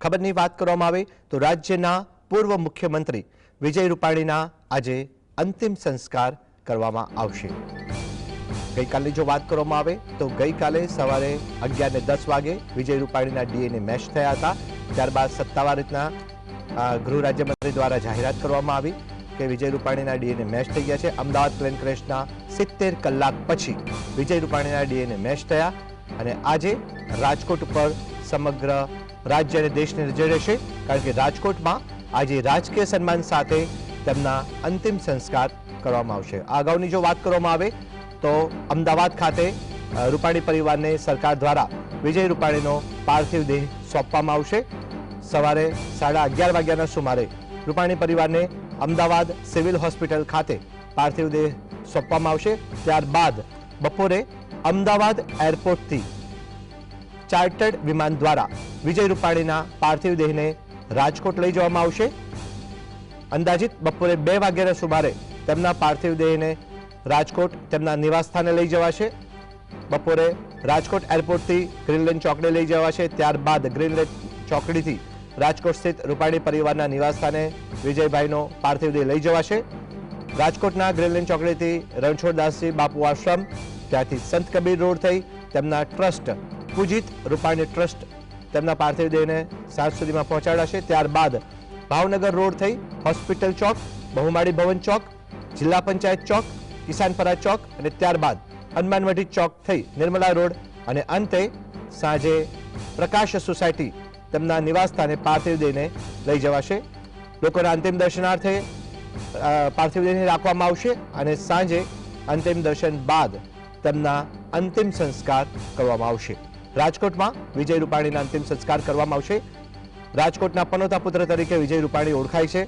ખબરની વાત કરવામાં આવે તો રાજ્યના પૂર્વ મુખ્યમંત્રી વિજય રૂપાણીના આજે અંતિમ સંસ્કાર કરવામાં આવશે। ગઈકાલની જો વાત કરવામાં આવે તો ગઈકાલે સવારે 11:10 વાગે વિજય રૂપાણીના ડીએનએ મેચ થયા હતા। ત્યારબાદ સત્તાવાર રીતના ગૃહ રાજ્યમંત્રી દ્વારા જાહેરાત કરવામાં આવી કે વિજય રૂપાણીના ડીએનએ મેચ થઈ ગયા છે। અમદાવાદ પ્લેન ક્રેશના 70 કલાક પછી વિજય રૂપાણીના ડીએનએ મેચ થયા અને આજે રાજકોટ ઉપર સમગ્ર राज्य और देश ने नजर रहेशे कारण के राजकोट में आज राजकीय सम्मान साथे तेमना अंतिम संस्कार करवामां आवशे। आगाऊनी जो बात करवामां आवे तो अमदावाद खाते रूपाणी परिवार ने सरकार द्वारा विजय रूपाणीनो पार्थिव देह सौंपवामां आवशे। सवारे 11:30 वाग्याना सुमारे रूपाणी परिवार ने अमदावाद सिविल होस्पिटल खाते पार्थिव देह सौंपवामां आवशे। त्यारबाद बपोरे अमदावाद एरपोर्ट थी चार्टर्ड विमान द्वारा विजय रूपाणीना पार्थिव देह ने राजकोट लई जवामां आवशे। अंदाजित बपोरे 2 वाग्याना सुमारे तेमना पार्थिव देह ने राजकोट तेमना निवास स्थाने लई जवाशे। बपोरे राजकोट एरपोर्ट थी ग्रीनलैंड चौकड़ी लई जवाशे। त्यारबाद ग्रीनलैंड चौकड़ी थी राजकोट स्थित रूपाणी परिवारना निवास स्थाने विजयभाईनो पार्थिव देह लई जवाशे। राजकोटना ग्रीनलैंड चौकड़ी थी रणछोड़दासजी बापू आश्रम त्याथी संत कबीर रोड थई तेमना ट्रस्ट पूजित रूपाणी ट्रस्ट तेमना पार्थिव देह ने साँज सुधीमां पहोंचाडाशे। त्यारबाद भावनगर रोड थई होस्पिटल चौक बहुमाड़ी भवन चौक जिला पंचायत चौक किसानपरा चौक अने त्यारबाद हनुमानवाटी चौक थई निर्मला रोड अने अंते सांजे प्रकाश सोसायटी तेमना निवास स्थाने पार्थिव देह ने लई जवाशे। लोकोना अंतिम दर्शनार्थे पार्थिव देह ने राखवामां आवशे अने सांजे अंतिम दर्शन बाद तेमना अंतिम संस्कार करवामां आवशे। राजकोट में विजय रूपाणी अंतिम संस्कार करवामां आवशे। राजकोटना पनोता पुत्र तरीके विजय रूपाणी ओळखाय छे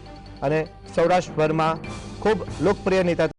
अने सौराष्ट्रभर में खूब लोकप्रिय नेता